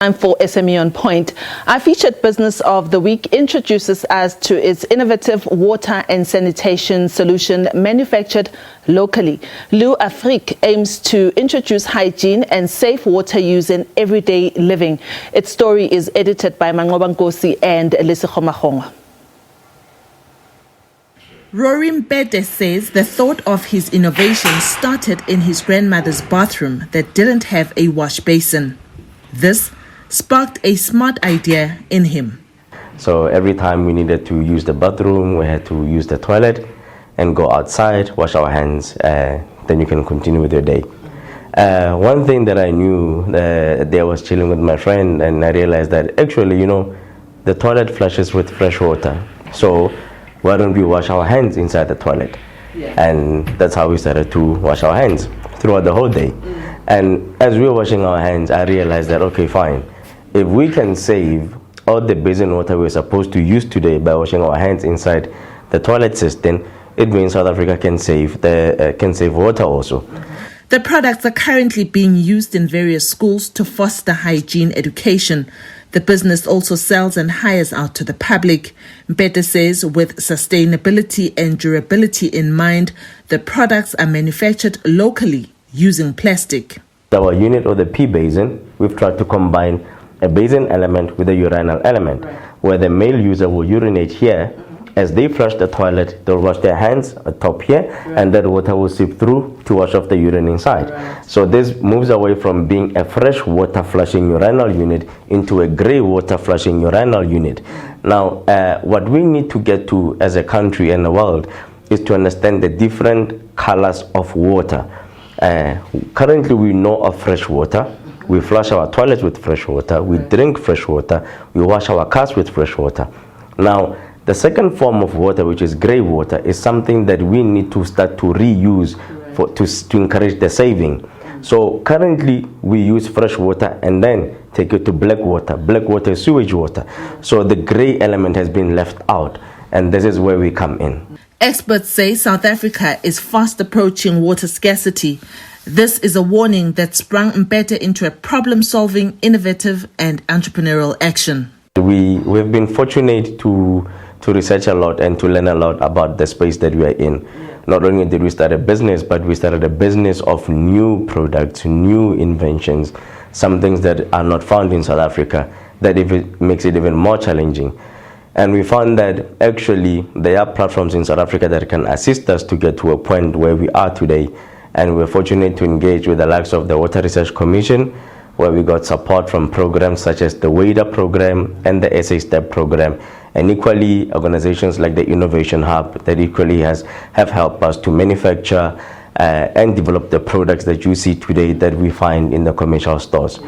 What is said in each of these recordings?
Time for SME on Point. Our featured business of the week introduces us to its innovative water and sanitation solution manufactured locally. Loo Afrique aims to introduce hygiene and safe water use in everyday living. Its story is edited by Manqoba Nkosi and Leseso. Rory Mbete says the thought of his innovation started in his grandmother's bathroom that didn't have a wash basin. This sparked a smart idea in him. So every time we needed to use the bathroom, we had to use the toilet and go outside, wash our hands, then you can continue with your day. One thing that I knew, I was chilling with my friend and I realized that actually, the toilet flushes with fresh water. So why don't we wash our hands inside the toilet? Yeah. And that's how we started to wash our hands throughout the whole day. And as we were washing our hands, I realized that, okay, fine. If we can save all the basin water we're supposed to use today by washing our hands inside the toilet system, it means South Africa can save water also. The products are currently being used in various schools to foster hygiene education. The business also sells and hires out to the public. Mbete says with sustainability and durability in mind, the products are manufactured locally using plastic. Our unit, or the P basin, we've tried to combine a basin element with a urinal element, where the male user will urinate here. As they flush the toilet, they'll wash their hands atop here, and that water will seep through to wash off the urine inside. So this moves away from being a fresh water flushing urinal unit into a grey water flushing urinal unit. Now, what we need to get to as a country and the world is to understand the different colors of water. Currently, we know of fresh water. We flush our toilets with fresh water, we drink fresh water, we wash our cars with fresh water. Now, the second form of water, which is grey water, is something that we need to start to reuse to encourage the saving. So currently, we use fresh water and then take it to black water. Black water is sewage water. So the grey element has been left out, and this is where we come in. Experts say South Africa is fast approaching water scarcity. This is a warning that sprung Mbete into a problem-solving, innovative and entrepreneurial action. We've been fortunate to research a lot and to learn a lot about the space that we are in. Not only did we start a business, but we started a business of new products, new inventions, some things that are not found in South Africa, that makes it even more challenging. And we found that actually there are platforms in South Africa that can assist us to get to a point where we are today. And we're fortunate to engage with the likes of the Water Research Commission, where we got support from programs such as the WADA program and the SA STEP program, and equally organizations like the Innovation Hub that equally have helped us to manufacture and develop the products that you see today that we find in the commercial stores.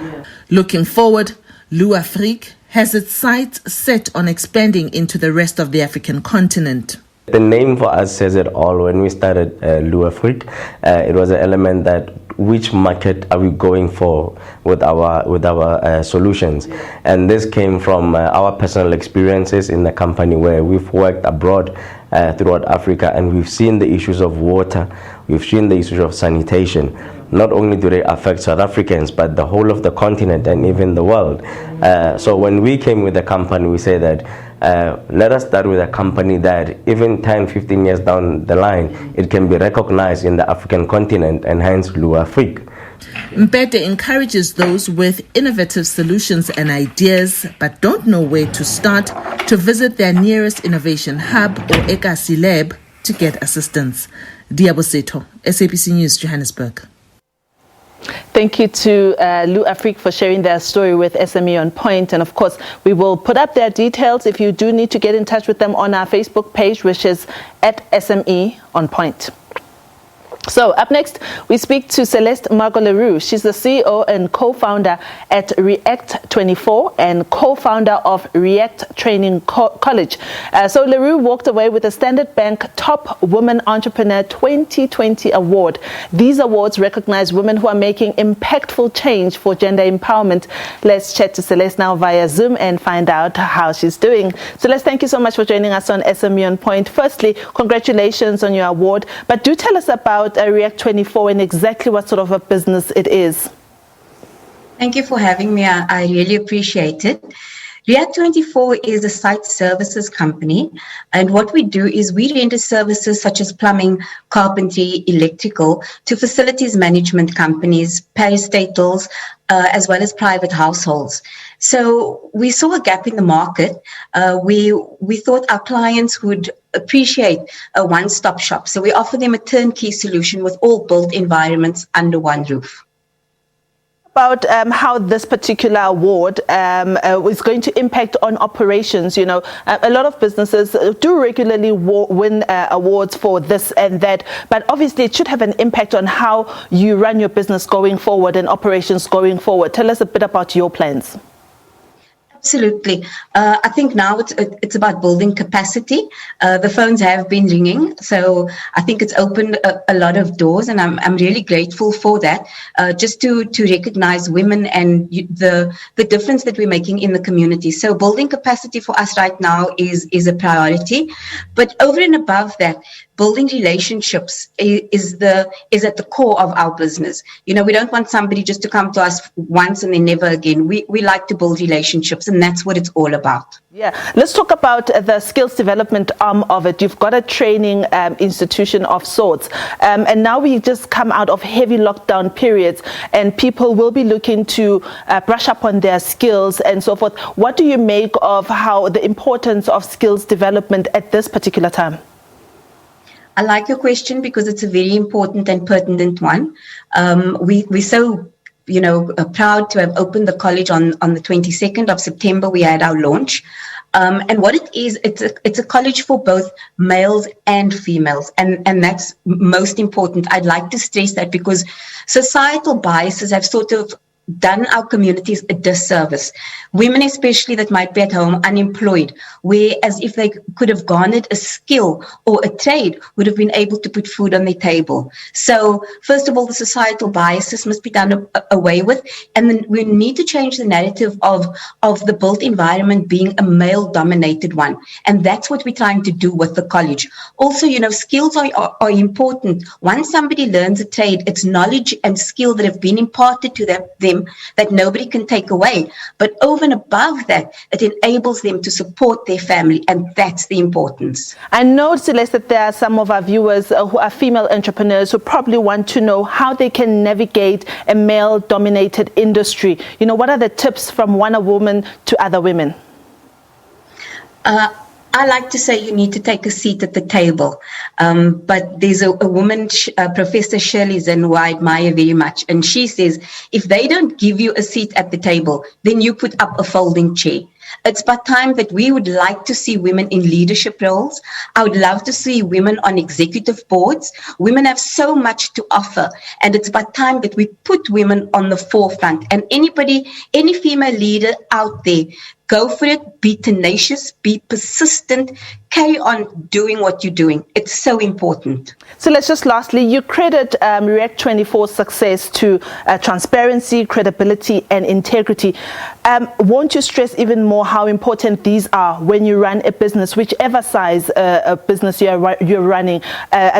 Looking forward, Loo Afrique has its sights set on expanding into the rest of the African continent. The name for us says it all. When we started Loo Afrique, it was an element that which market are we going for with our solutions, and this came from our personal experiences in the company where we've worked abroad throughout Africa, and we've seen the issues of water, we've seen the issues of sanitation. Not only do they affect South Africans, but the whole of the continent and even the world. So when we came with the company, we say that let us start with a company that even 10, 15 years down the line, it can be recognized in the African continent, and hence Loo Afrique. Mbete encourages those with innovative solutions and ideas but don't know where to start to visit their nearest innovation hub or Nkosi lab to get assistance. Liabo Setho, SABC News, Johannesburg. Thank you to Loo Afrique for sharing their story with SME on Point. And of course, we will put up their details if you do need to get in touch with them on our Facebook page, which is at SME on Point. So up next, we speak to Celeste Margo Le Roux. She's the CEO and co-founder at React 24 and co-founder of React Training College. So Le Roux walked away with the Standard Bank Top Woman Entrepreneur 2020 Award. These awards recognize women who are making impactful change for gender empowerment. Let's chat to Celeste now via Zoom and find out how she's doing. Celeste, thank you so much for joining us on SME on Point. Firstly, congratulations on your award, but do tell us about React 24 and exactly what sort of a business it is. Thank you for having me. I really appreciate it. Ria24 is a site services company, and what we do is we render services such as plumbing, carpentry, electrical to facilities management companies, parastatals, as well as private households. So we saw a gap in the market. We thought our clients would appreciate a one-stop shop. So we offer them a turnkey solution with all built environments under one roof. About how this particular award is going to impact on operations. You know, a lot of businesses do regularly win awards for this and that, but obviously it should have an impact on how you run your business going forward and operations going forward. Tell us a bit about your plans. Absolutely. I think now it's about building capacity. The phones have been ringing, so I think it's opened a lot of doors, and I'm really grateful for that. Just to recognize women and the difference that we're making in the community. So building capacity for us right now is a priority, but over and above that, building relationships is at the core of our business. You know, we don't want somebody just to come to us once and then never again. We like to build relationships, and that's what it's all about. Yeah, let's talk about the skills development arm of it. You've got a training institution of sorts, and now we just come out of heavy lockdown periods, and people will be looking to brush up on their skills and so forth. What do you make of how the importance of skills development at this particular time? I like your question because it's a very important and pertinent one. We're so, proud to have opened the college on the 22nd of September. We had our launch. And what it is, it's a college for both males and females. And that's most important. I'd like to stress that because societal biases have sort of done our communities a disservice. Women especially that might be at home unemployed, whereas if they could have garnered a skill or a trade, would have been able to put food on their table. So first of all, the societal biases must be done away with, and then we need to change the narrative of the built environment being a male-dominated one, and that's what we're trying to do with the college. Also, skills are important. Once somebody learns a trade, it's knowledge and skill that have been imparted to them that nobody can take away. But over and above that, it enables them to support their family, and that's the importance. I know, Celeste, that there are some of our viewers who are female entrepreneurs who probably want to know how they can navigate a male-dominated industry. What are the tips from one woman to other women? I like to say you need to take a seat at the table. But there's a woman, Professor Shirley Zinn, who I admire very much. And she says, if they don't give you a seat at the table, then you put up a folding chair. It's about time that we would like to see women in leadership roles. I would love to see women on executive boards. Women have so much to offer, and it's about time that we put women on the forefront. And any female leader out there, go for it, be tenacious, be persistent, carry on doing what you're doing. It's so important. So let's just lastly, you credit React24's success to transparency, credibility, and integrity. Won't you stress even more how important these are when you run a business, whichever size a business you're running,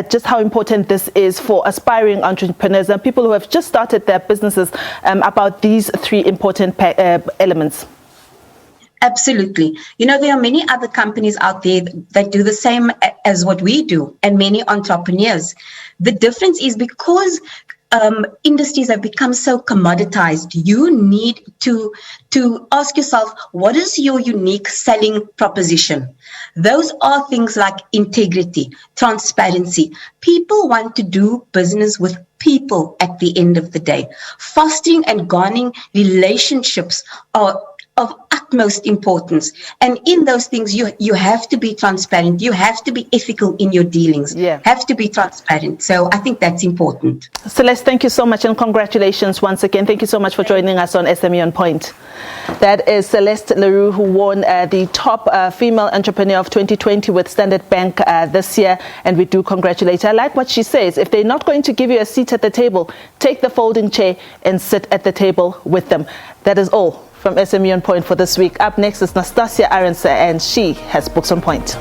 just how important this is for aspiring entrepreneurs and people who have just started their businesses, about these three important elements? Absolutely. There are many other companies out there that do the same as what we do, and many entrepreneurs. The difference is because industries have become so commoditized, you need to ask yourself, what is your unique selling proposition? Those are things like integrity, transparency. People want to do business with people at the end of the day. Fostering and garnering relationships are of utmost importance, and in those things you have to be transparent, you have to be ethical in your dealings, have to be transparent. So I think that's important. Celeste, thank you so much, and congratulations once again. Thank you so much for joining us on SME on Point. That is Celeste Le Roux, who won the top female entrepreneur of 2020 with Standard Bank this year, and we do congratulate her. I like what she says. If they're not going to give you a seat at the table, take the folding chair and sit at the table with them. That is all from SME on Point for this week. Up next is Nastasia Aronsa, and she has books on point.